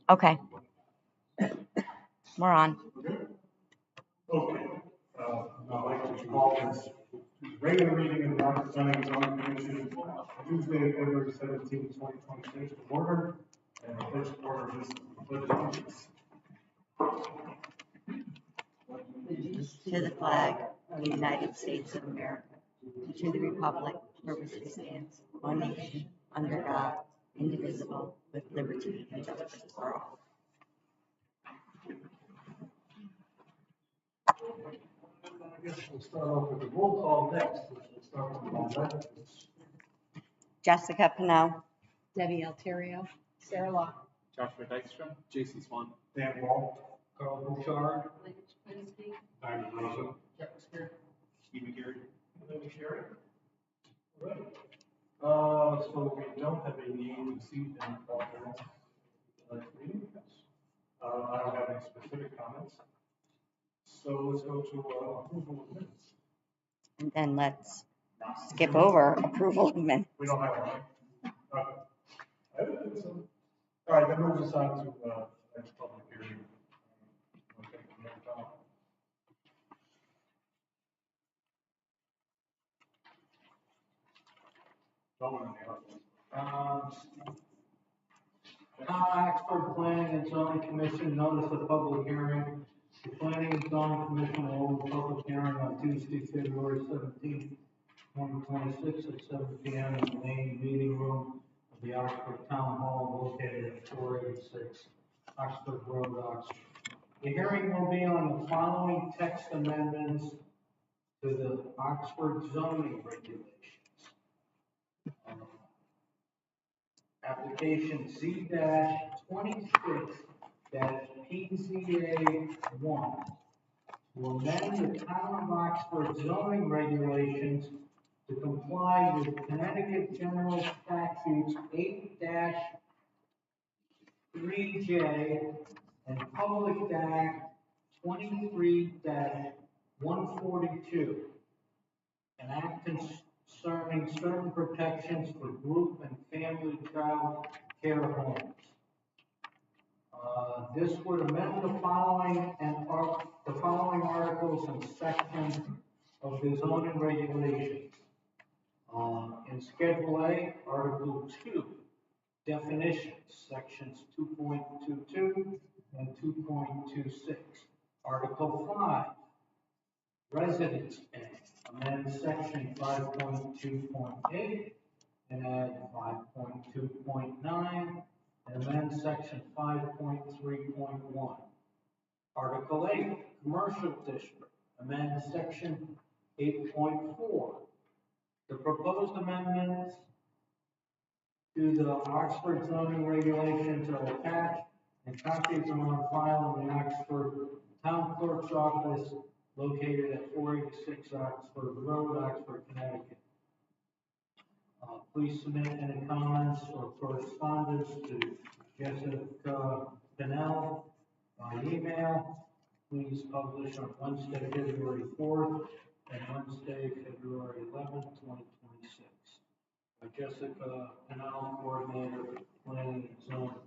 Okay. We're on. Okay, I'd like to call this regular meeting of the Rockland Planning and Zoning Commission, Tuesday, February 17, 2026, to order, and the first order is pledge allegiance. To the flag of the United States of America, and to the republic for which it stands, one nation, under God, indivisible, with liberty and justice for all. I guess we'll start off with the roll call next. We'll start with Paul. Jessica Pennell. Debbie Alterio, Sarah Locke, Joshua Dykstra, Jason Swan. Dan Wall. Carl Bouchard. Lynch Linsky, Diamond Rosa. Steve McGarry. Linda Sherry. All right. So we don't have a need to see any comments. I don't have any specific comments. So let's go to approval of minutes. And then let's skip over approval of minutes. We don't have one. I don't think so. All right, that moves us on to next public hearing. Okay, Oxford Planning and Zoning Commission notice of public hearing. The Planning and Zoning Commission will hold a public hearing on Tuesday, February 17th, 2026 at 7 p.m. in the main meeting room of the Oxford Town Hall located at 486 Oxford Road, Oxford. The hearing will be on the following text amendments to the Oxford zoning regulations. Application Z-26-PZA1 to amend the Town of Oxford zoning regulations to comply with Connecticut General Statutes 8-3J and Public Act 23-142, an act concerning certain protections for group and family child care homes. This would amend the following articles and sections of the zoning regulations. In Schedule A, Article 2, definitions, sections 2.22 and 2.26. Article 5, residence A, amend section 5.2.8 and add 5.2.9 and amend section 5.3.1. Article 8, commercial district, amend section 8.4. The proposed amendments to the Oxford zoning regulations are attached, and copies are on file in the Oxford Town Clerk's office located at 486 Oxford Road, Oxford, Connecticut. Please submit any comments or correspondence to Jessica Pennell by email. Please publish on Wednesday, February 4th and Wednesday, February 11th, 2026. Jessica Pennell, Coordinator, Planning and Zoning.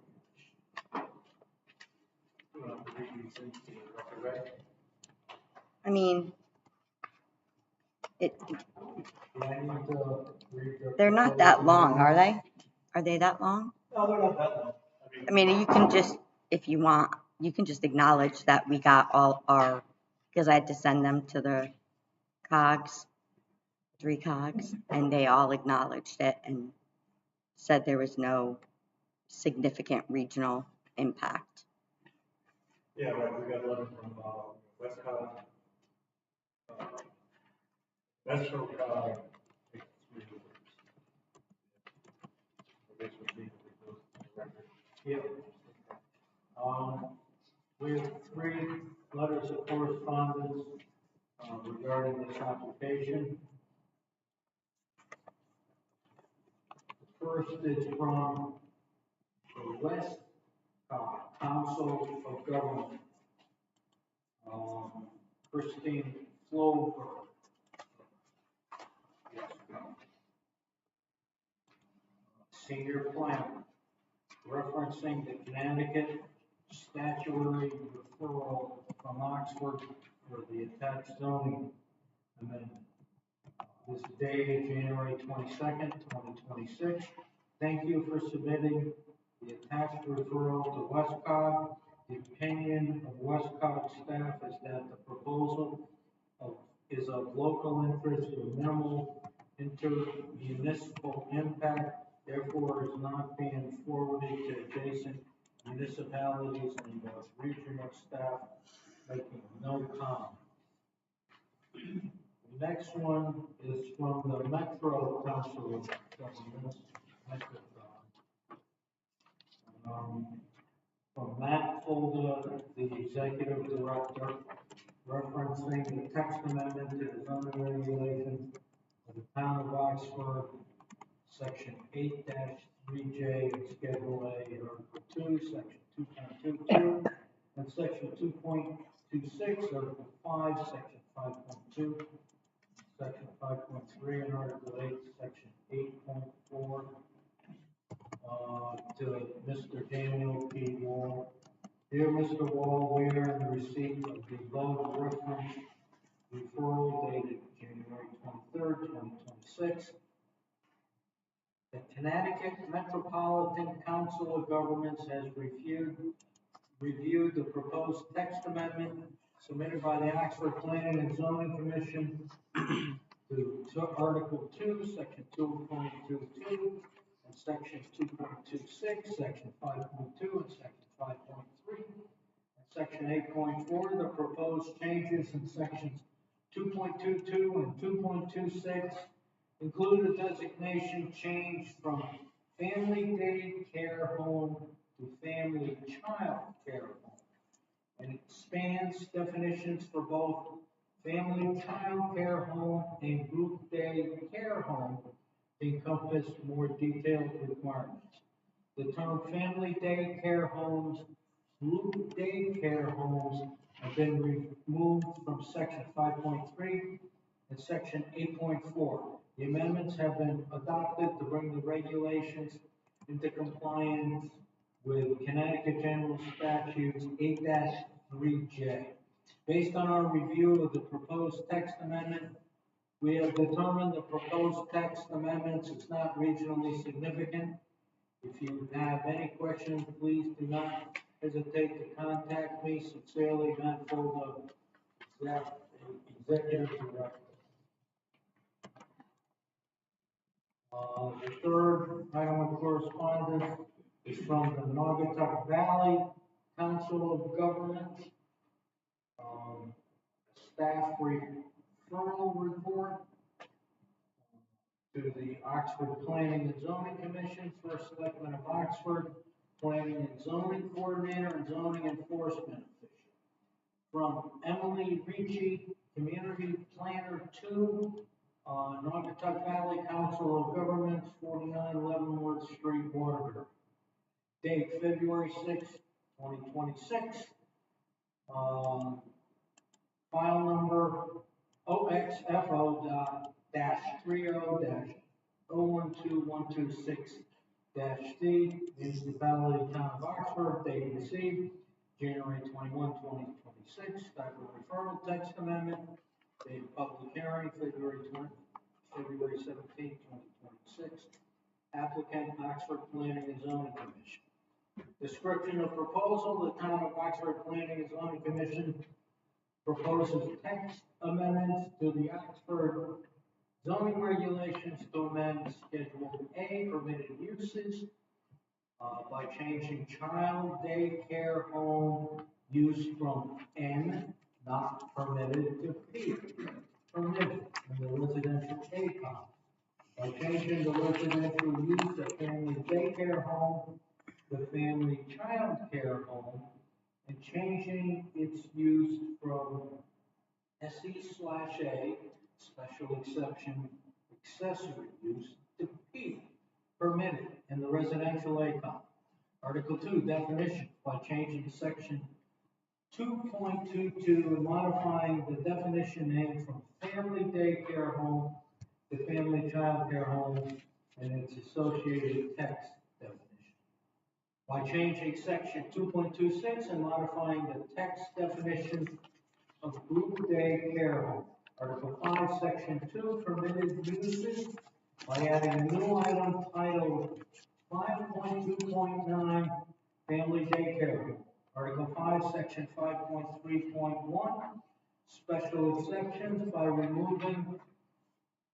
I mean, they're not that long, are they? Are they that long? No, they're not that long. I mean, you can just, if you want, you can just acknowledge that we got all our, because I had to send them to the COGS, 3 COGS, and they all acknowledged it and said there was no significant regional impact. Yeah, right, we got a letter from Westcott. Metro COG. Yep. We have 3 letters of correspondence regarding this application. The first is from the West Council of Government, Christine Flover. Senior planner. Reference referencing the Connecticut statutory referral from Oxford for the attached zoning amendment. This is dated January 22nd, 2026. Thank you for submitting the attached referral to Westcog. The opinion of Westcog staff is that the proposal is of local interest with minimal intermunicipal impact, therefore is not being forwarded to adjacent municipalities, and the regional staff making no comment. The next one is from the Metro Council of Governments, from Matt Folda, the Executive Director, referencing the text amendment to the zoning regulations of the Town of Oxford, Section 8-3J, and Schedule A, Article 2, Section 2.22, and Section 2.26, Article 5, Section 5.2, Section 5.3, and Article 8, Section 8.4, to Mr. Daniel P. Wall. Dear Mr. Wall, we are in the receipt of the above reference referral dated January 23rd, 2026. The Connecticut Metropolitan Council of Governments has reviewed the proposed text amendment submitted by the Oxford Planning and Zoning Commission to Article 2, Section 2.22, and Section 2.26, Section 5.2, and Section 5.3, and Section 8.4. The proposed changes in Sections 2.22 and 2.26 include a designation change from family day care home to family child care home, and expands definitions for both family child care home and group day care home to encompass more detailed requirements. The term family day care homes, group day care homes have been removed from Section 5.3 and Section 8.4. The amendments have been adopted to bring the regulations into compliance with Connecticut General Statutes 8-3J. Based on our review of the proposed text amendment, we have determined the proposed text amendments is not regionally significant. If you have any questions, please do not hesitate to contact me. Sincerely, Matt Folda, Executive Director. The third item of correspondence is from the Naugatuck Valley Council of Governments. Staff referral report to the Oxford Planning and Zoning Commission, First Selectman of Oxford, Planning and Zoning Coordinator, and Zoning Enforcement Official. From Emily Ricci, Community Planner 2, Naugatuck Valley Council of Governments, 49 Leavenworth Street, Waterbury. Date February 6, 2026. File number OXFO-30-012-126-D, Municipality Town of Oxford, date received January 21, 2026. Type of referral text amendment, date of public hearing February 17, 2026. Applicant Oxford Planning and Zoning Commission. Description of proposal: the Town of Oxford Planning and Zoning Commission proposes text amendments to the Oxford zoning regulations to amend Schedule A permitted uses by changing child daycare home use from N, not permitted, to P, permitted in the residential A column. By changing the residential use of family daycare home to family child care home, and changing its use from SE/A, special exception, accessory use, to P, permitted in the residential A column. Article 2, definition, by changing section 2.22 and modifying the definition name from family daycare home to family child care home and its associated text definition. by changing section 2.26 and modifying the text definition of group day care home. Article 5, section 2, permitted uses by adding a new item titled 5.2.9, family daycare home. Article 5, section 5.3.1, special exceptions by removing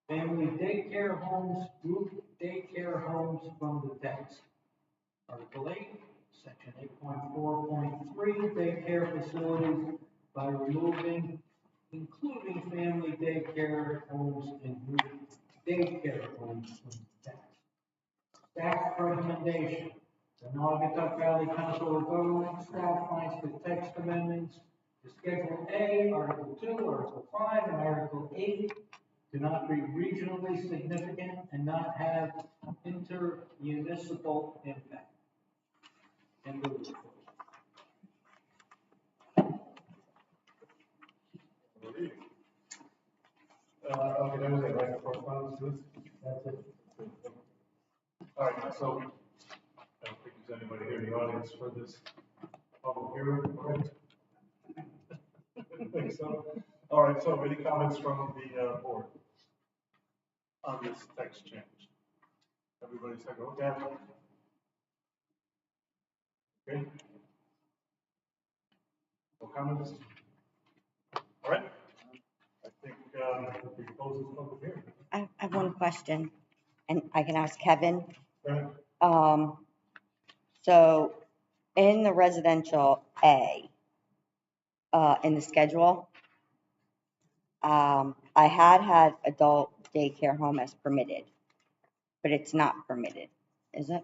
family daycare homes, group daycare homes from the text. Article 8, section 8.4.3, daycare facilities by removing, including family daycare homes and group daycare homes from the text. Staff recommendation. The Naugatuck Valley Council of Government staff finds the text amendments to Schedule A, Article 2, Article 5, and Article 8 do not be regionally significant and not have inter-municipal impact. End of report. Okay, that was it, right, correspondence list? That's it. All right, so, I don't think there's anybody here in the audience for this public hearing, correct? I didn't think so. All right, so any comments from the board on this text change? Everybody take a look at it. Okay. No comments? All right. I think we close this public hearing. I have one question, and I can ask Kevin. Right. So in the residential A, in the schedule, I had adult daycare home as permitted, but it's not permitted, is it?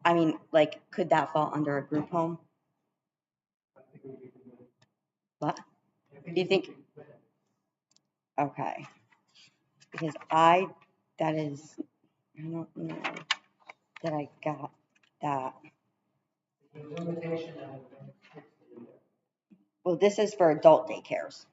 I mean, like, could that fall under a group home? What? Do you think? Okay. Because I don't know that I got that. Well, this is for adult daycares.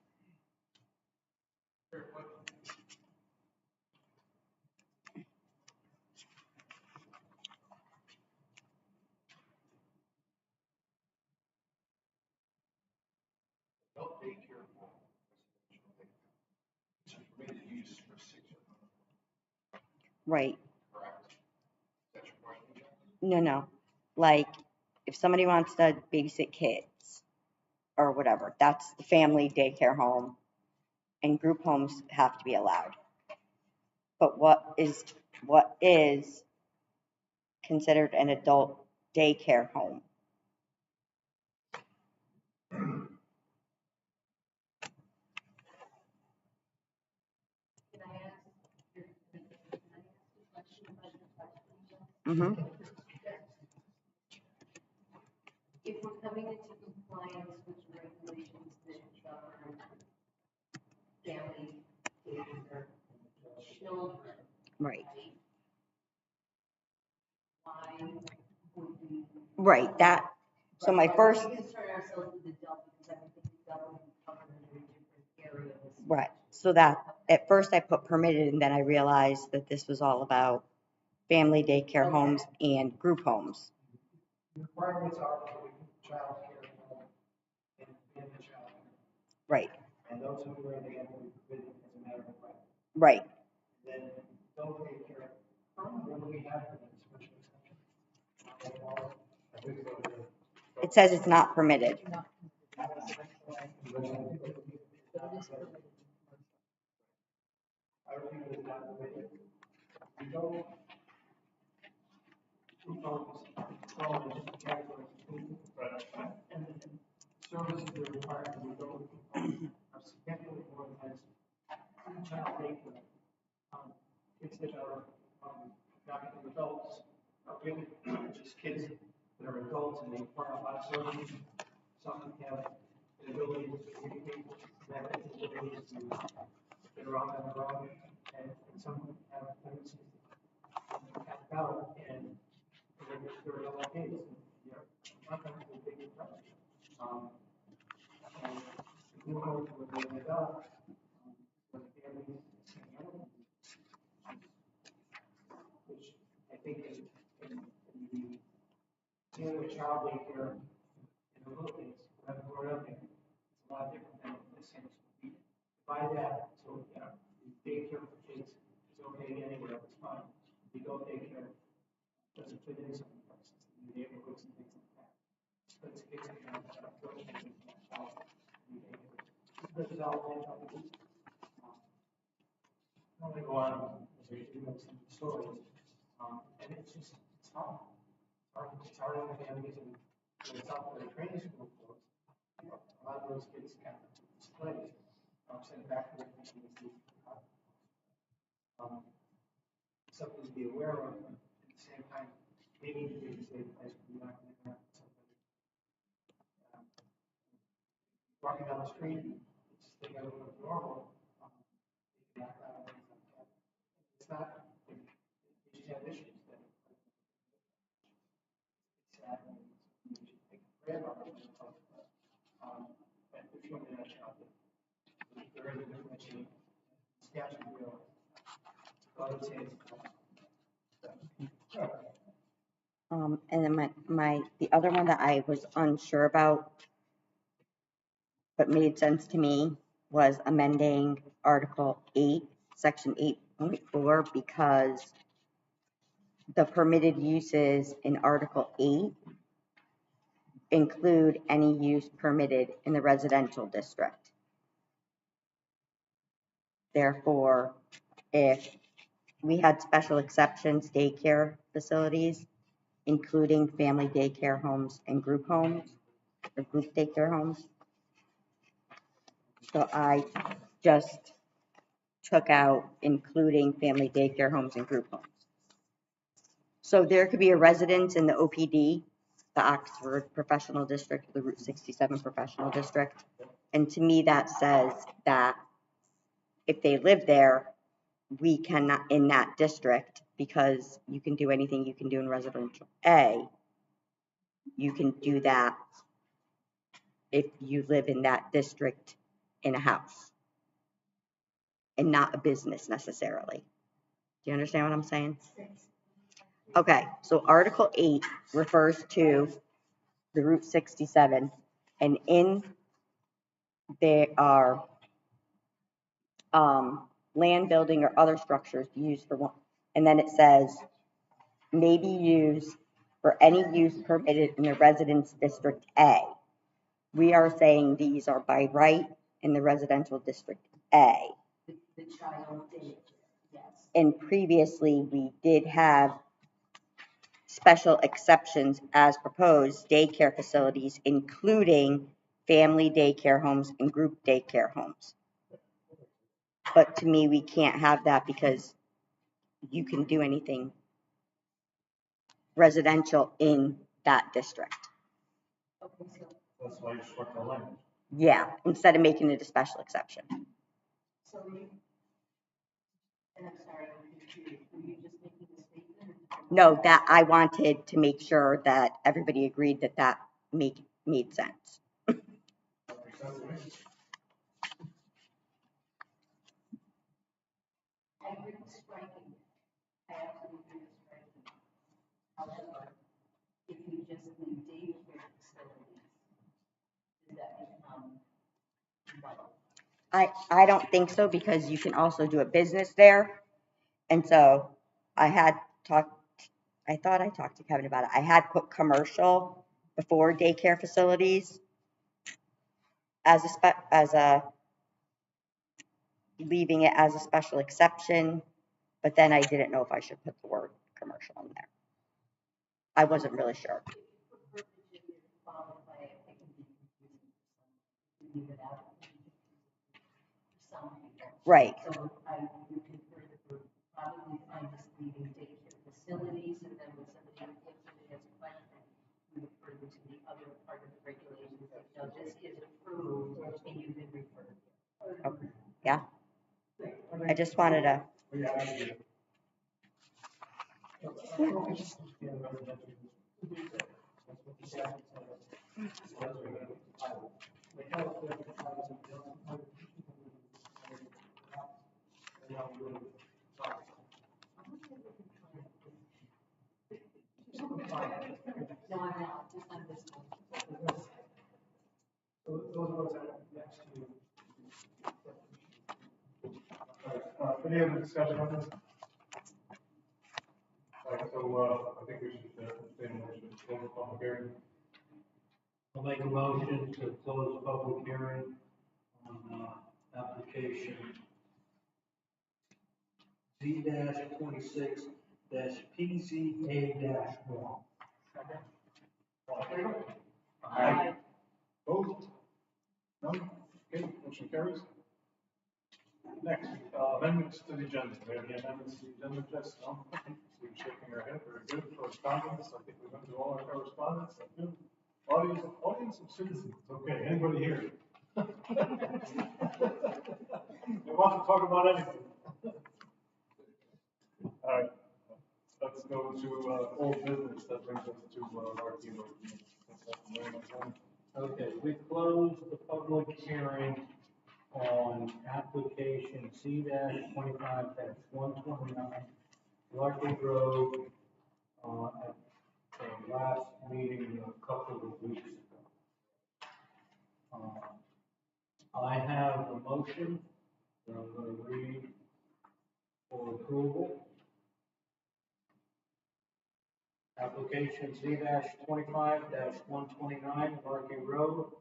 Right. No. Like, if somebody wants to babysit kids or whatever, that's the family daycare home, and group homes have to be allowed. But what is considered an adult daycare home? Can I ask a question about the question? Mm-hmm. If we're coming into compliance with regulations that govern family daycare children, Right. why would we? Right. That. So my first. We concern ourselves with adult because I think adult would be covered under different areas. Right. So that at first I put permitted, and then I realized that this was all about family daycare homes and group homes. Requirements are for child care and family child care. Right. And those are where they have to be forbidden as a matter of right. Right. Then adult daycare, what do we have for that special exception? It says it's not permitted. I read it not permitted. We don't. Group homes, and services that are required to be adult are significantly more intense. Child daycare, kids that are not even adults, are really just kids that are adults and they require a lot of services. Some have the ability to communicate, have the ability to get around on their own, and some have tendencies to act out and they're adult kids. Sometimes they take it and if you go to an adult, the family, which I think think in the dealing with child daycare in the Philippines, when I've grown up in, it's a lot different than this seems to be. By that, so, yeah, daycare for kids is okay anywhere, it's fine. Adult daycare doesn't fit in some places, in the neighborhoods and things like that. But it's kids that have those things in that house. This is all land up. I want to go on, as we do some stories, and it's just, it's hard. It's hard on the families and it's out for the training school for us. You know, a lot of those kids kind of displaced, sent back to their communities. Something to be aware of, but at the same time, we need to be a safe place for you not to interact with somebody. Walking down the street, it's they gotta look normal. They can act out and things like that. It's not, they just have issues that it's sad and you should take a prayer about it. But if you want to child, there is a differentiation. Statute will, I would say it's. And then the other one that I was unsure about, but made sense to me, was amending Article 8, Section 8.4, because the permitted uses in Article 8 include any use permitted in the residential district. Therefore, if we had special exceptions, daycare facilities, including family daycare homes and group homes, or group daycare homes. So I just took out including family daycare homes and group homes. So there could be a residence in the OPD, the Oxford Professional District, the Route 67 Professional District. And to me, that says that if they live there, we cannot, in that district, because you can do anything you can do in residential A, you can do that if you live in that district in a house and not a business necessarily. Do you understand what I'm saying? Okay, so Article 8 refers to the Route 67, and in there are land, building, or other structures used for one, and then it says may be used for any use permitted in the residence district A. We are saying these are by right in the residential district A. The child daycare, yes. And previously, we did have special exceptions as proposed daycare facilities, including family daycare homes and group daycare homes. But to me, we can't have that because you can do anything residential in that district. Okay, so, That's why you struck the language. Yeah, instead of making it a special exception. so you, and I'm sorry, I'm confused, were you just making a statement? No, that I wanted to make sure that everybody agreed that that made sense. I agree with striking. I absolutely agree with striking. However, if you just leave daycare facilities, does that become muddled? I don't think so, because you can also do a business there. And so I thought I talked to Kevin about it. I had put commercial before daycare facilities as leaving it as a special exception, but then I didn't know if I should put the word commercial in there. I wasn't really sure. Right. So I would prefer to probably find this leaving daycare facilities, and then when somebody has a question, we refer them to the other part of the regulations. Now, this is approved, and you can refer. Okay. Yeah. I just wanted to. Yeah, I agree. No, I'm not, just on this one. Those are what's next to you. Any other discussion on this? All right, so, I think we should, entertain a motion to close the public hearing. I'll make a motion to close the public hearing on, application Z-26 PZA-1. All in favor? Aye. Opposed? None? Okay, motion carries. Next, amendments to the agenda. Do we have any amendments to the agenda, Jess? No? We're shaking our head. Very good. Correspondence. I think we went through all our correspondence. That's good. Audience of citizens. Okay, anybody here? They want to talk about anything. All right. Let's go to, old business. That brings us to, our keynote. Okay, we closed the public hearing on application C-25-129, Larky Road, at the last meeting a couple of weeks ago. I have a motion that I'm going to read for approval. Application Z-25-129, Larky Road,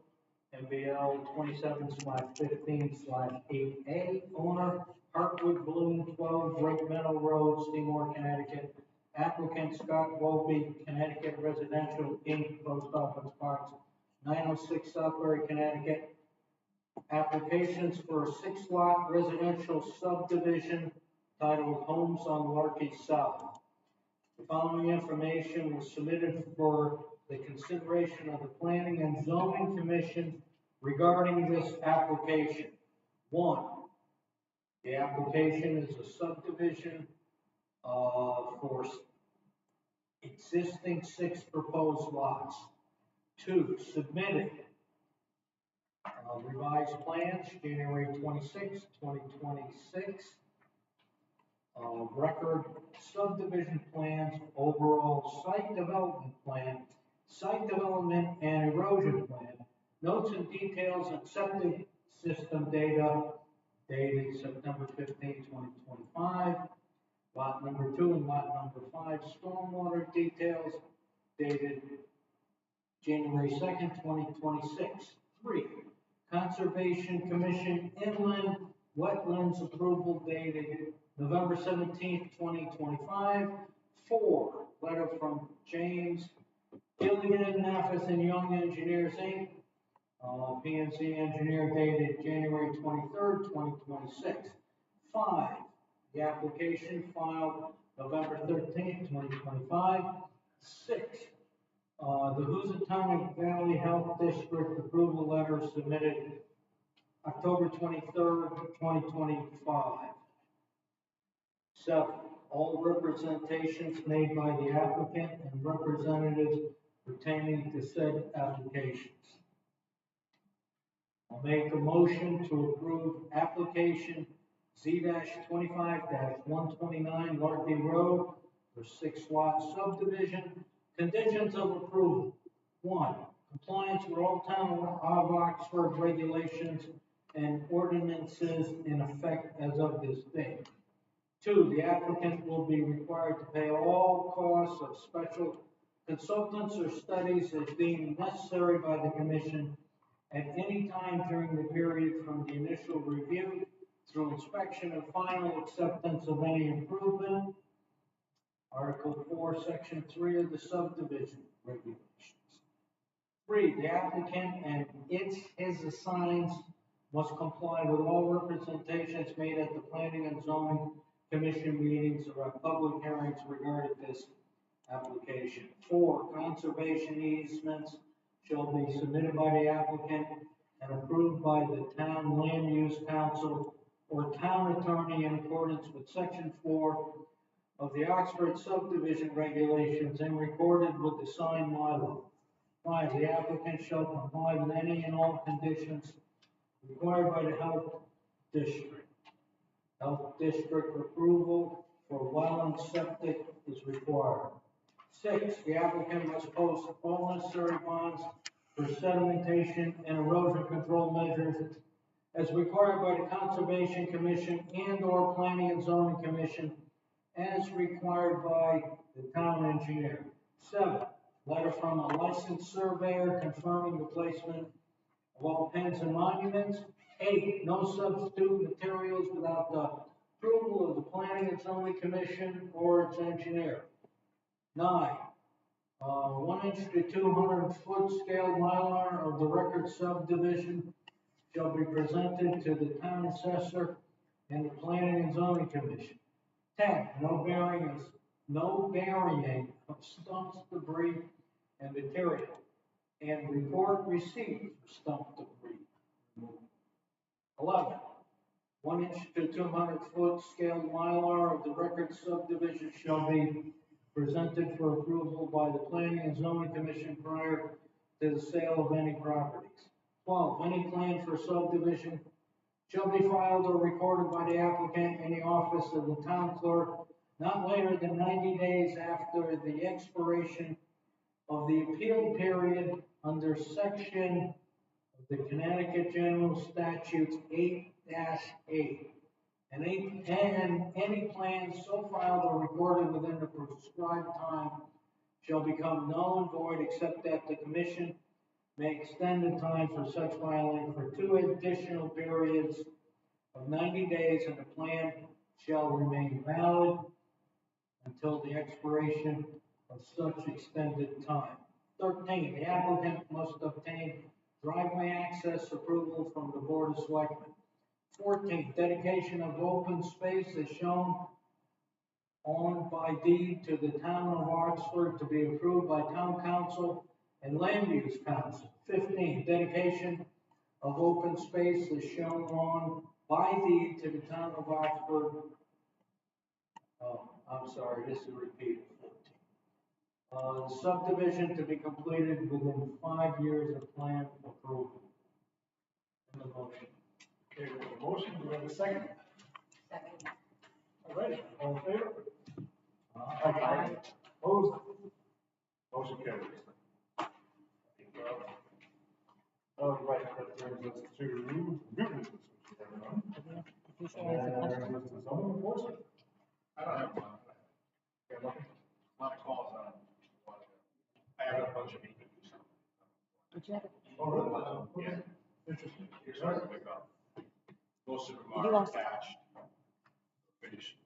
MBL 27/15/8A, owner Hartwood Bloom 12, Great Meadow Road, Seymour, Connecticut. Applicant Scott Wolby, Connecticut Residential Inc., Post Office Box 906, Southbury, Connecticut. Applications for a 6-lot residential subdivision titled Homes on Larky South. The following information was submitted for the consideration of the Planning and Zoning Commission regarding this application. 1, the application is a subdivision for existing 6 proposed lots. 2, submitted revised plans, January 26, 2026. Record subdivision plans, overall site development plan, site development and erosion plan, notes and details and septic system data dated September 15, 2025. Lot number 2 and lot number 5, stormwater details dated January 2nd, 2026. 3, Conservation Commission inland wetlands approval dated November 17th, 2025. 4, letter from James Gilligan, Naffis and Young Engineers, Inc., PNC engineer dated January 23rd, 2026. 5, the application filed November 13th, 2025. 6, the Housatonic Valley Health District approval letter submitted October 23rd, 2025. 7, all representations made by the applicant and representatives pertaining to said applications. I'll make a motion to approve application Z-25-129 Larky Road for 6-lot subdivision. Conditions of approval. 1, compliance with all town of Oxford regulations and ordinances in effect as of this date. 2, the applicant will be required to pay all costs of special consultants or studies as deemed necessary by the commission at any time during the period from the initial review through inspection and final acceptance of any improvement. Article 4, Section 3 of the subdivision regulations. 3, the applicant and his assigns must comply with all representations made at the Planning and Zoning Commission meetings or at public hearings regarding this application. 4, conservation easements shall be submitted by the applicant and approved by the town land use council or town attorney in accordance with Section 4 of the Oxford subdivision regulations and recorded with the signed model. 5, the applicant shall comply with any and all conditions required by the health district. Health district approval for well and septic is required. 6, the applicant must post all necessary bonds for sedimentation and erosion control measures as required by the Conservation Commission and/or Planning and Zoning Commission, as required by the town engineer. 7, letter from a licensed surveyor confirming the placement of all pins and monuments. 8, no substitute materials without the approval of the Planning and Zoning Commission or its engineer. 9, 1 inch to 200 foot scale Mylar of the record subdivision shall be presented to the town assessor and the Planning and Zoning Commission. 10, no burying of stumps, debris, and material, and report received for stump debris removal. 11, 1 inch to 200 foot scale Mylar of the record subdivision shall be presented for approval by the Planning and Zoning Commission prior to the sale of any properties. 12, any plan for subdivision shall be filed or recorded by the applicant in the office of the town clerk not later than 90 days after the expiration of the appeal period under section of the Connecticut General Statutes 8-8. And any plan so filed or recorded within the prescribed time shall become null and void except that the commission may extend the time for such filing for 2 additional periods of 90 days, and the plan shall remain valid until the expiration of such extended time. 13, the applicant must obtain driveway access approval from the Board of Selectmen. 14, dedication of open space is shown on by deed to the town of Oxford to be approved by town council and land use council. 15, dedication of open space is shown on by deed to the town of Oxford. Oh, I'm sorry, this is repeated. 14. Subdivision to be completed within 5 years of plan approval. In the motion. Okay, we have a motion, do we have a second? Second. All right, all in favor? Aye. Opposed? Motion carries. All right, that brings us to new business. And that brings us to zoning enforcement. I don't have one. Yeah, nothing? A lot of calls on. I have a bunch of meetings. Oh, really? Yeah. Interesting. Here's what I pick up. Most of them You are also- attached. Finished,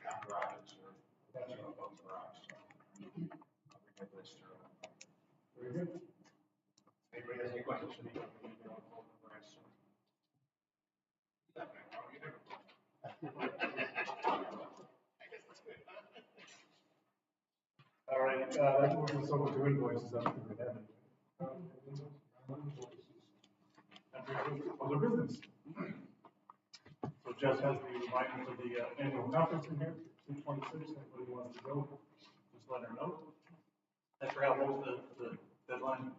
half garages or that's what above garage. So I'll bring my list through. Very good. Anybody has any questions for me? I guess that's good. All right, that moves us over to invoices. I don't think we have any. That brings us to other business. So Jess has the reminder for the annual conference in here, 2/26. Anybody wants to go, just let her know. I forgot what was the deadline.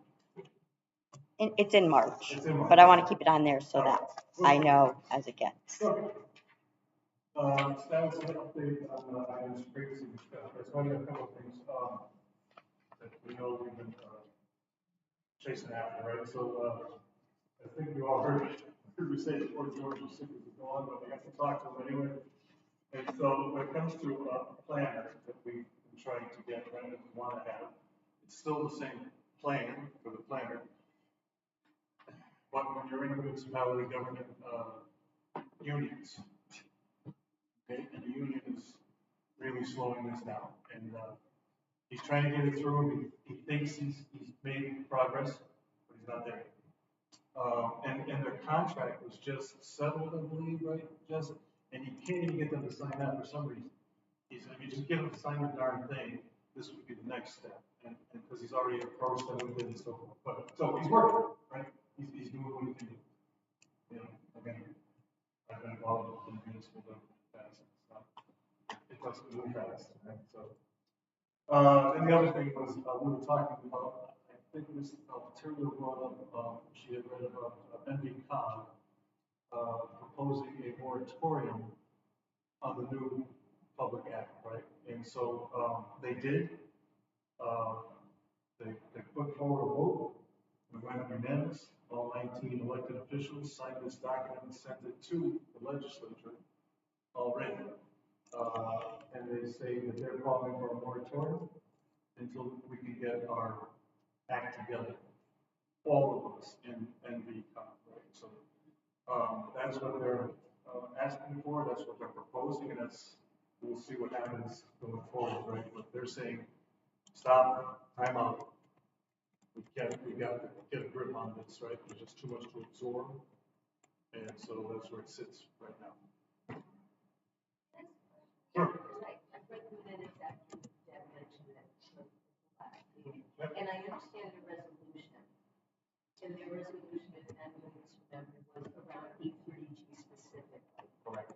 It's in March, It's in March. but I want to keep it on there so that I know as it gets. Okay. Status of update on the items previously discussed. Right, so I got a couple of things, that we know we've been, chasing after, right? So, I think you all heard me say before George was sick was going, but we have to talk to him anyway. And so when it comes to a planner that we've been trying to get, right, that we want to have, it's still the same plan for the planner. But when you're in municipality government, unions, okay, and the union is really slowing this down, and, he's trying to get it through, he thinks he's made progress, but he's not there. And their contract was just settled, I believe, right, Jess? And he can't even get them to sign that for some reason. He said, if you just get them to sign the darn thing, this would be the next step, and because he's already approached them with it and so forth. But, so he's working, right? He's doing what he can do. You know, again, I've been involved in municipal government fast, it doesn't move fast, right? So, and the other thing was, we were talking about, I think Ms. Terry brought up, she had read about NVCOG, proposing a moratorium on the new public act, right? And so, they did, They put forward a vote, we went unanimous, all 19 elected officials signed this document and sent it to the legislature already. And they say that they're calling for a moratorium until we can get our act together. All of us in VCOM, right? So, that's what they're, asking for, that's what they're proposing, and we'll see what happens going forward, right? But they're saying, stop, time out. We got to get a grip on this, right? There's just too much to absorb. And so that's where it sits right now. Sure. I read the minutes after Deb mentioned that last meeting, and I understand the resolution. And the resolution, if I'm remember, was around 830G specifically. Correct.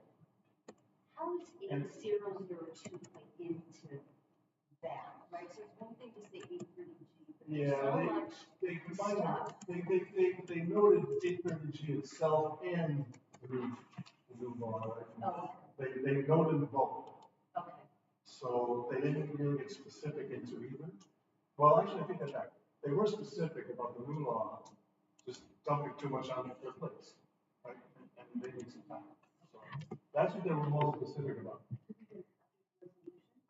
How does 8002 play into that, right? So it's one thing to say 830G, but there's so much they combined, stuff. they noted 830G itself and the new law, right? Oh, They noted both. okay. So they didn't really get specific into either. Well, actually, I think that's accurate. They were specific about the new law, just dumping too much on their plates, right? And they need some time. So that's what they were most specific about.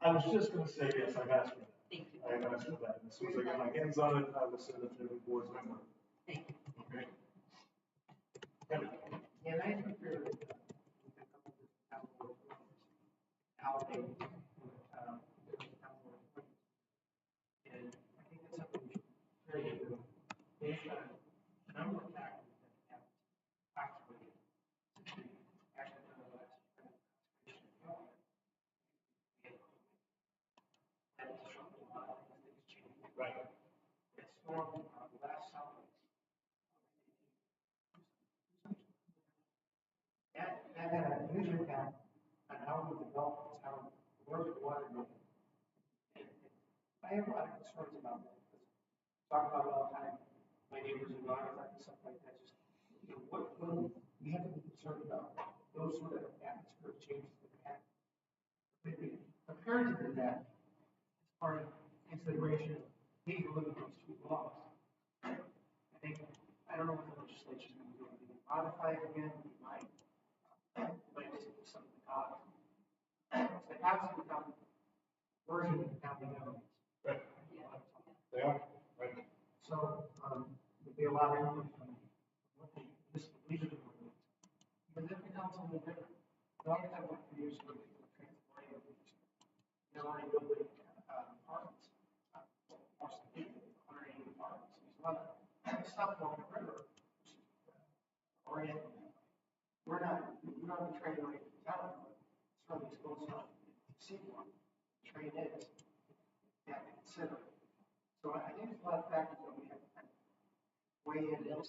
I was just gonna say, yes, I've asked for that. Thank you. I've asked for that. As soon as I get my hands on it, I will send it to the board's member. Thank you. Okay? Kevin? And I concur with a couple of town board allocating different town board appointments. And I think that's something we should really do based on a number of factors that have actually done the last conservation development. And it's shown a lot of things changing. Right. It's from last summer. That had a huge impact on how we develop the town, where's the water going. I have a lot of concerns about that, because talk about it all the time, my neighbors and daughters and stuff like that, just, what we have to be concerned about, those sort of atmospheric changes that happen. Maybe comparative to that, as part of consideration, these are limited to two laws. I think, I don't know what the legislature is going to do, maybe modify it again, we might. Like some of the cops. The cops have become version of the county government. Right. They are, right? So, there'd be a lot of input from what the leaders of the movement. But every council will be different. We always have what we use for transporting. You know, I build apartments. Most of the people, 180 apartments. There's a lot of stuff along the river. Oriented. We're not trained right to tell them, but certainly it's close enough to see one. Train is, you have to consider. So I think there's a lot of factors that we have to kind of weigh in and address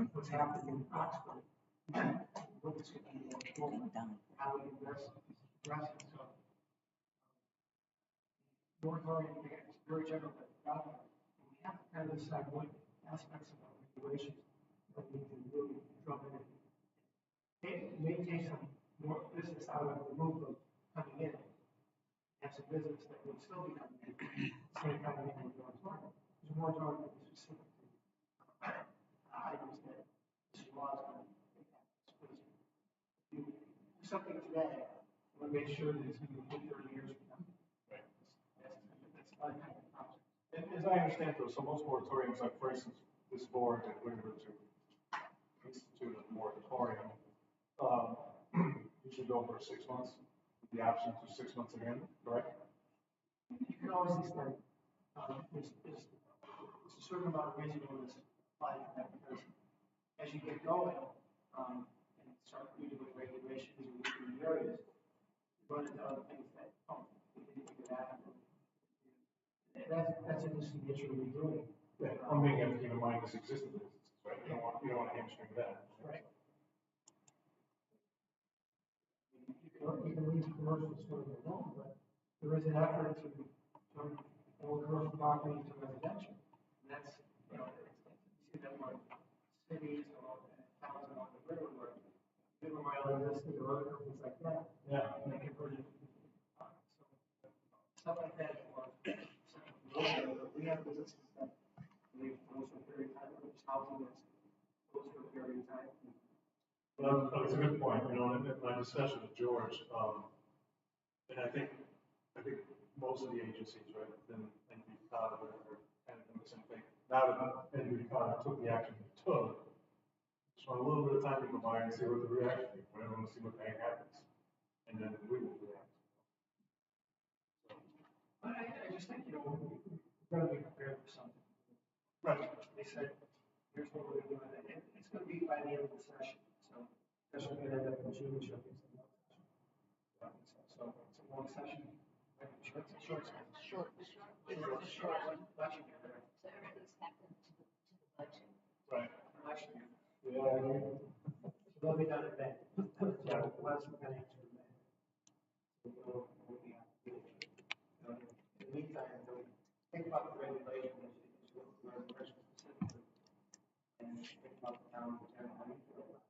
what's happening in Oxford. What's going to be more important, how we address it. So, moratorium is very general, but we have to kind of decide what aspects of our regulations that we can really drum in. Maintain some more business out of the move of coming in. Have some business that would still be coming in, same coming in with moratorium. There's a moratorium that is specific to items that this law is going to impact. You do something today, you want to make sure that it's going to be 30 years from now. Right. That's my kind of project. And as I understand though, so most moratoriums, like for instance, this board, if we were to institute a moratorium, usually go for 6 months, with the option to 6 months again, correct? You can always extend, there's a certain amount of reasonableness applied to that, because as you get going, and start redoing regulations or redoing areas, you run into other things that, we didn't figure that out. And that's an interesting issue we're doing. Yeah, one thing you have to keep in mind is existing businesses, right? You don't want to hamstring that. Right. You can leave commercial sort of alone, but there is an effort to turn all commercial property to residential. And that's, you see that like cities or towns along the river where river mile existed or other things like that. Yeah. And they converted it. So stuff like that, or have businesses that leave closed for a period of time, or there's housing that's closed for a period of time. Well, it's a good point, you know, in my discussion with George, and I think most of the agencies, right, within NBCOG, whatever, kind of doing the same thing. Now that NBCOG took the action it took, just want a little bit of time to go by and see what the reaction is, we want to see what the heck happens, and then we will react. I just think, you know, we're gonna be prepared for something. Right. They said, here's what we're doing, and it's gonna be by the end of the session, so, especially gonna end up in June, so it's a long session. Short, election year, right? So everything's happened to the budget. Right. Election year. Yeah. They'll be done in May. Yeah, last we're gonna answer in May. So we'll be out. In the meantime, think about the regulations, is what the regulations specifically. And think about the town, how you feel about it.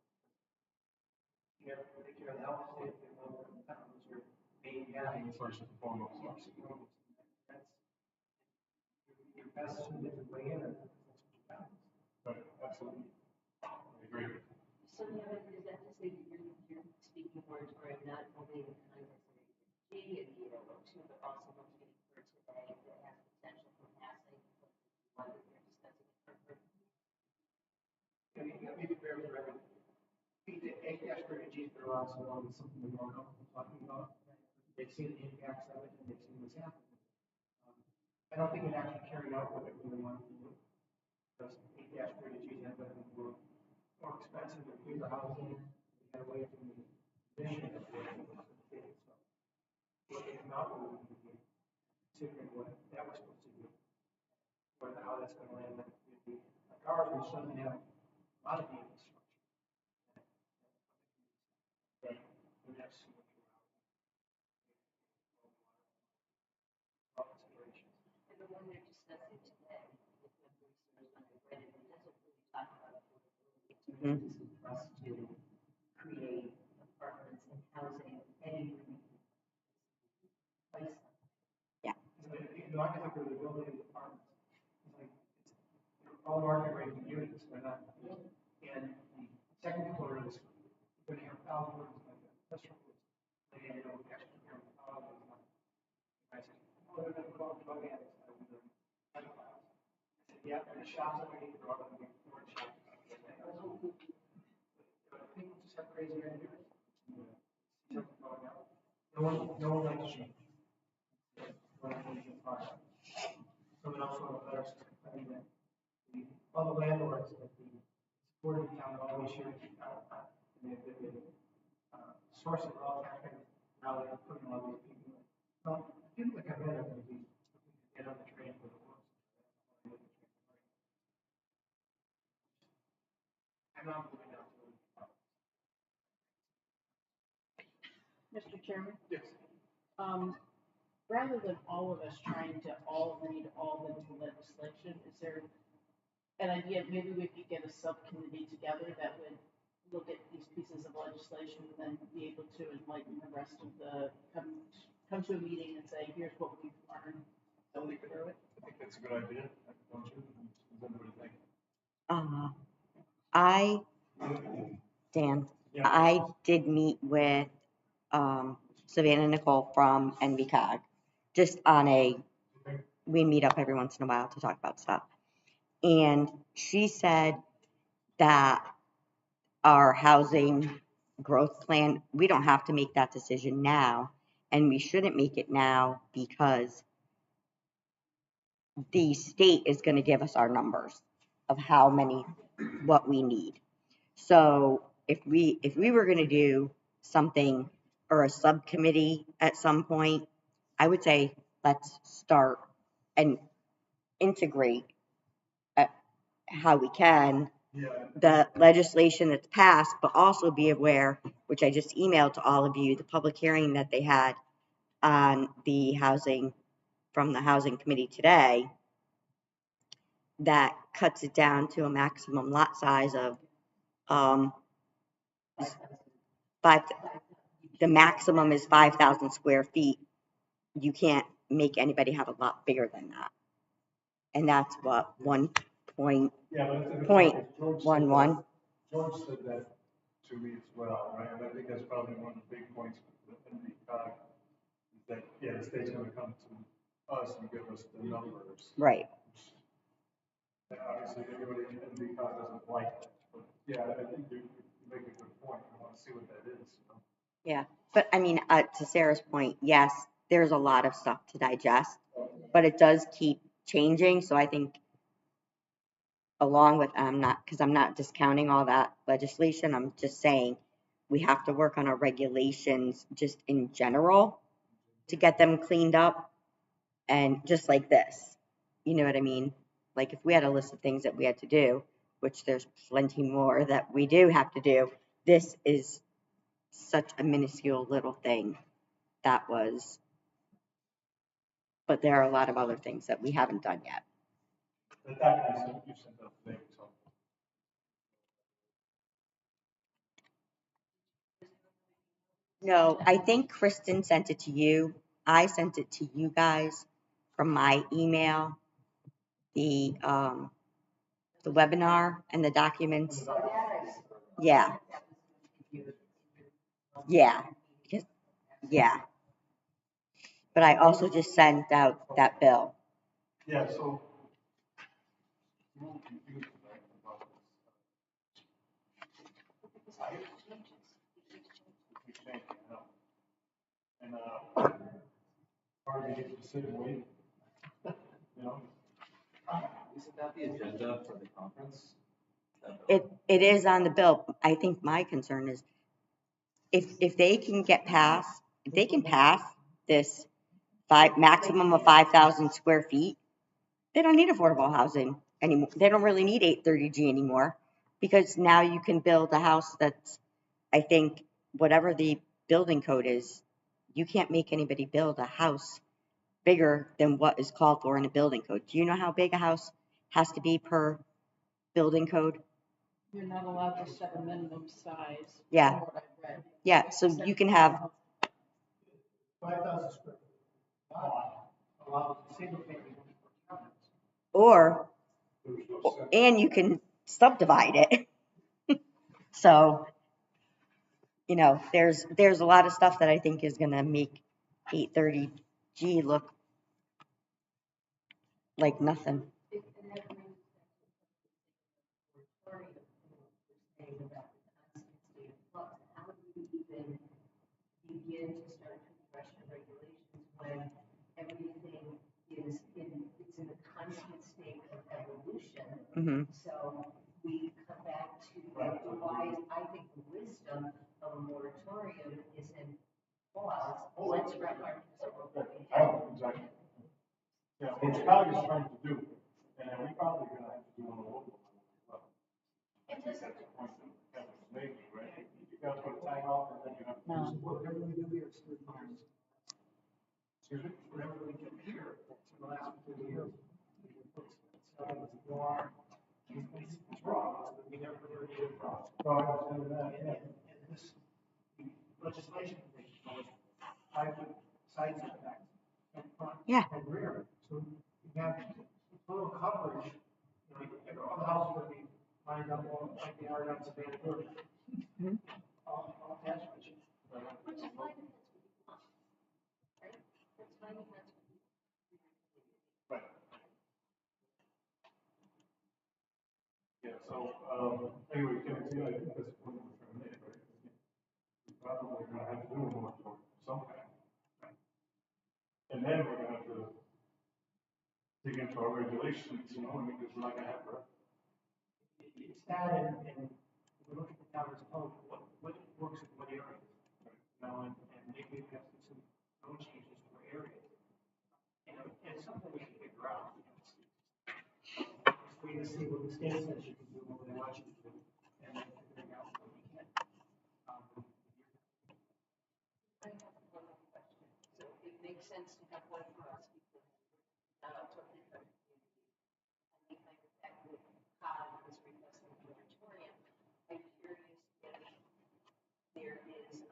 You have to take care of the health, safety, and welfare of the town, those are main guys. First and foremost. That's your best suited to weigh in, and that's what you got. Right, absolutely. I agree. So now, is that to say that you're speaking moratorium not only in Congress and AG and the 802, but also what's being heard today that has potential for passing one that you're discussing in Harvard? You got to be prepared for everything. The ACAS strategies are also something we're more comfortable talking about. They've seen the impacts of it and they've seen what's happening. I don't think it actually carried out what they really wanted to do. Because ACAS strategies have been more expensive than bigger housing. We got away from the mission of the kids. So what they come out with would be considering what that was supposed to do. Or how that's going to land in the community. Like ours, we suddenly have a lot of the infrastructure. The next And the one you're discussing today with the research on the Reddit, it doesn't really talk about affordability. Mhm. This is for us to create apartments and housing anywhere we can place them. Yeah. You know, I can think of the building of apartments. It's like, it's all market rate units, they're not. And the second floor is, you're gonna have 1,000 rooms like that. That's true. And you know, actually, you're 1,000 rooms like that. I said, oh, they're gonna go drug addicts. I said, yeah, and the shops that we need to go out and be foreign shops. People just have crazy ideas. No one likes change. Someone else wrote a letter saying that all the landlords that the supporting town always shared out, and they've been sourcing all that kind of, now they're putting all these people in. Well, people that come in are going to be, get on the train for the worst. I'm not moving out to Mr. Chairman, Yes. rather than all of us trying to all read all the legislation, is there an idea, maybe we could get a subcommittee together that would look at these pieces of legislation and then be able to enlighten the rest of the, come to a meeting and say, here's what we've learned, so we through it? I think that's a good idea, don't you? Does everybody think? Dan, Yeah. I did meet with Savannah Nicole from NBCOG, just on we meet up every once in a while to talk about stuff. And she said that our housing growth plan, we don't have to make that decision now, and we shouldn't make it now because the state is going to give us our numbers of how many, what we need. So if we were going to do something or a subcommittee at some point, I would say let's start and integrate how we can Yeah. the legislation that's passed, but also be aware, which I just emailed to all of you, the public hearing that they had on the housing from the housing committee today that cuts it down to a maximum lot size of the maximum is 5,000 square feet. You can't make anybody have a lot bigger than that. And that's what, 1 Yeah, but it's a good point point. George said 1 that- George said that to me as well, right? And I think that's probably one of the big points with NDCOG, is that, yeah, the state's gonna come to us and give us the numbers. Right. And obviously, everybody in NDCOG doesn't like that, but yeah, I think you make a good point. I wanna see what that is, you know? Yeah. But I mean, to Sarah's point, yes, there's a lot of stuff to digest, but it does keep changing. So I think along with, because I'm not discounting all that legislation, I'm just saying we have to work on our regulations just in general to get them cleaned up. And just like this, you know what I mean? Like if we had a list of things that we had to do, which there's plenty more that we do have to do, this is such a minuscule little thing that was, but there are a lot of other things that we haven't done yet. The document you sent out today, so. No, I think Kristen sent it to you. I sent it to you guys from my email, the webinar and the documents. Yeah. Yeah. Because, yeah. But I also just sent out that bill. Yeah, so. I'm a little confused, right, about this. Keep changing, I know. And, hard to get decision weight, you know? Isn't that the agenda for the conference? It is on the bill. I think my concern is if they can pass this maximum of 5,000 square feet, they don't need affordable housing anymore. They don't really need 830G anymore because now you can build a house that's, I think, whatever the building code is, you can't make anybody build a house bigger than what is called for in a building code. Do you know how big a house has to be per building code? You're not allowed to set a minimum size. Yeah. from what I've read. Yeah, so you can have, 5,000 square feet. Allows single family apartments. or, and you can subdivide it. So, you know, there's a lot of stuff that I think is gonna make 830G look like nothing. How do you even begin to start to refresh the regulations when everything is it's in a constant state of evolution? Hmm. So we come back to why I think the wisdom of a moratorium is in pause. Let's wrap our I don't, exactly. Yeah, what Chicago is trying to do, and we probably gonna have to do on a local level as well. I think that's the point that Kevin was making, right? You gotta put a tag off and then you have to. So whatever we do here is 3 times. Excuse me? Whatever we do here, for the last 2 years. So it's wrong. It's wrong. We never really did it wrong. No, I understand that, yeah. And this legislation, 5-foot side setbacks in front Yeah. and rear. So you have total coverage, you know, all the houses would be lined up like they are on Savannah Road. All attached. which is why that's what we want, right? That's why that's what we Right. Yeah, so, anyway, can I see, I think that's the point we're trying to make, right? We're probably gonna have to do a moratorium of some kind. And then we're gonna have to dig into our regulations, you know, because we're not gonna have, It's that and we look at the town's code, what works in what areas. You know, and maybe we have to do some code changes for areas. You know, it's something we can figure out. We can see what the state says you can do, what they want you to do, and then figuring out what we can. I have one more question. So it makes sense to have one for us because totally different community. I think like that with COG is requesting a moratorium. I'm curious if there is,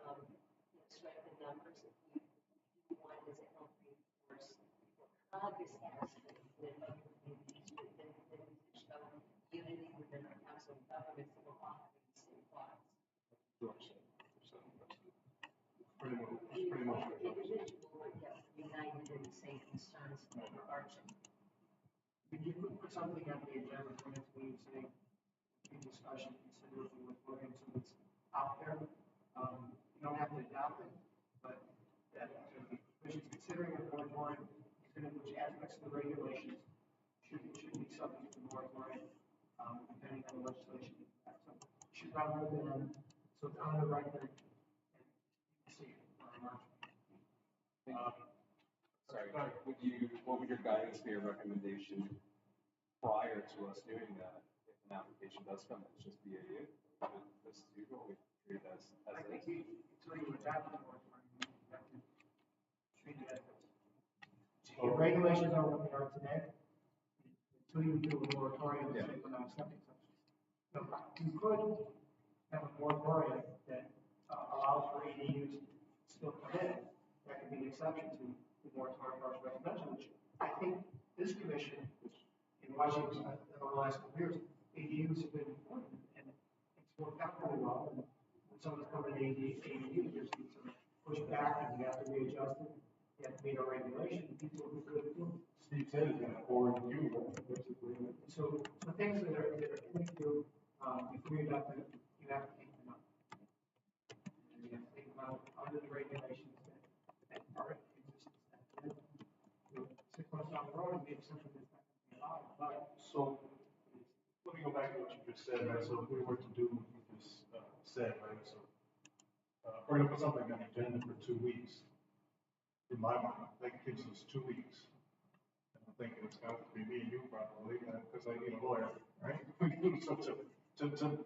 strike the numbers if we do one, does it help reinforce what COG is asking with other communities within our council of governments that will all have the same clause. Pretty much. Individual, yes, united in the same concerns overarching. If you could put something on the agenda for next meeting, saying, in discussion, consider the moratorium, so it's out there. You don't have to adopt it, but that, the commission's considering a moratorium, considering which aspects of the regulations should be subject to the moratorium, depending on the legislation. So you should probably put it on, so it's on the record, and you see it. Sorry, what would your guidance be or recommendation prior to us doing that? If an application does come, it's just BAU, this is usual, we treat it as I think is. until you adopt the moratorium, you have to treat it as is. Your regulations are what they are today. Until you do a moratorium, Yeah. we're not accepting subsidies. So you could have a moratorium that allows for ADUs to still come in. That could be an exception to the moratorium for residential, which I think this commission, in Washington, in the last couple of years, ADUs have been important, and it's worked out really well. And when someone's coming to ADU, there's some pushback, and you have to readjust it. You have to meet our regulations. People who could do. Steve said it's gonna forward you, basically. So things that are in the queue, before you have to take them up. And you have to think about under the regulations that are in existence. 6 months down the road, maybe something that's not going to be allowed. But So, let me go back to what you just said, right? So if we were to do what you just said, right? So, we're gonna put something on the agenda for 2 weeks. In my mind, that gives us 2 weeks. And I'm thinking it's got to be me and you probably, because I need a lawyer, right? So to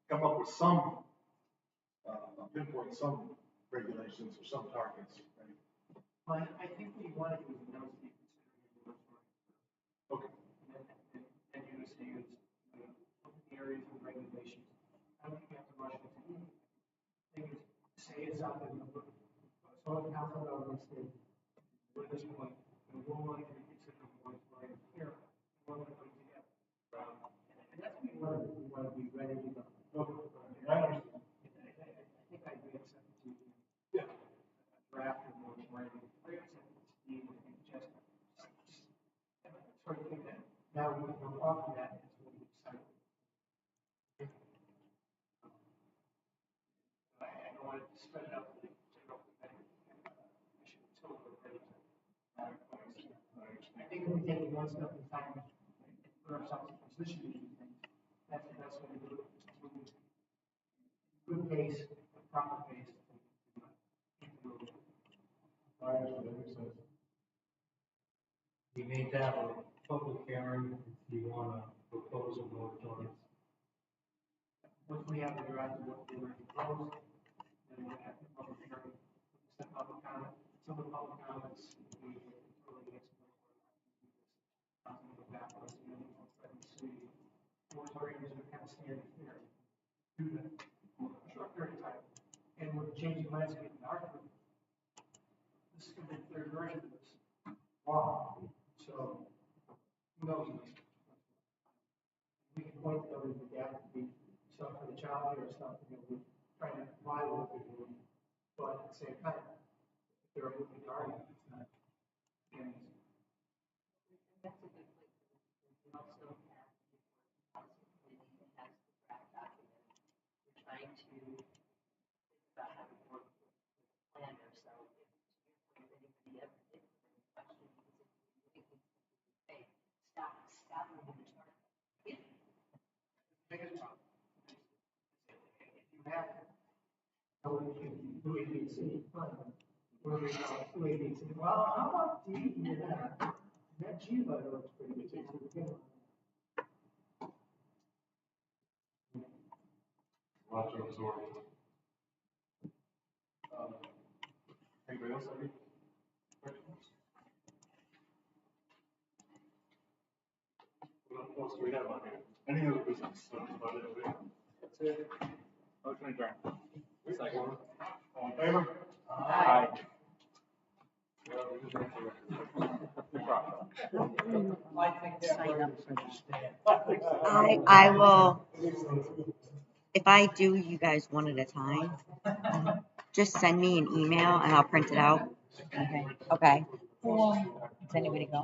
come up with some, pinpoint some regulations or some targets, right? but I think what you want to do is announce the considering the Okay. and you just use look at the areas of regulations. I don't think you have to rush into it. I think it's say it's out in the book. So the council government state at this point, and we're willing to consider the moratorium here, we're going to come together. And that's what we want to do. We want to be ready to go. I understand. I think I agree accept it to Yeah. draft of moratorium. I accept it to be just sort of thing that now we can go off of that as we decide. I don't want to spread it out to the general commission until we're ready to. I think if we take it one step at a time and put ourselves in position to do things, that's the best way to do it. Good pace, proper pace. I understand, that makes sense. We need to have a public hearing if you want to propose a moratorium. Once we have the draft of what we're proposed, then we'll have the public hearing, the public comment, some of the public comments, we really explore. The backwards, you know, from the moratoriums are kind of standard here. Do that for a short period of time. And with changing landscape in our group, this is going to be the third version of this. Wow. So, who knows? We can point to them as adapt to be stuff for the child care stuff, you know, we're trying to apply what we're doing. But at the same time, if they're a moving target, it's not. And That's a good place. We also have the housing committee that has the draft document. We're trying to think about how to work with the planner. So if anybody ever thinks of any questions, if you say, stop moving the target. Yeah. biggest problem. If you have, do A, B, C, fine. Where we go, do A, B, C. Well, how about D and F? That G letter looks pretty good too. So we can- Lot to absorb. Anybody else have any questions? What else do we have on here? Any other business? That's about it, right? That's it. Motion adjourned. Second. All in favor? Aye. Yeah, we just went through it. Sign up for that. I will, if I do you guys one at a time, just send me an email and I'll print it out. Okay. Does anybody go?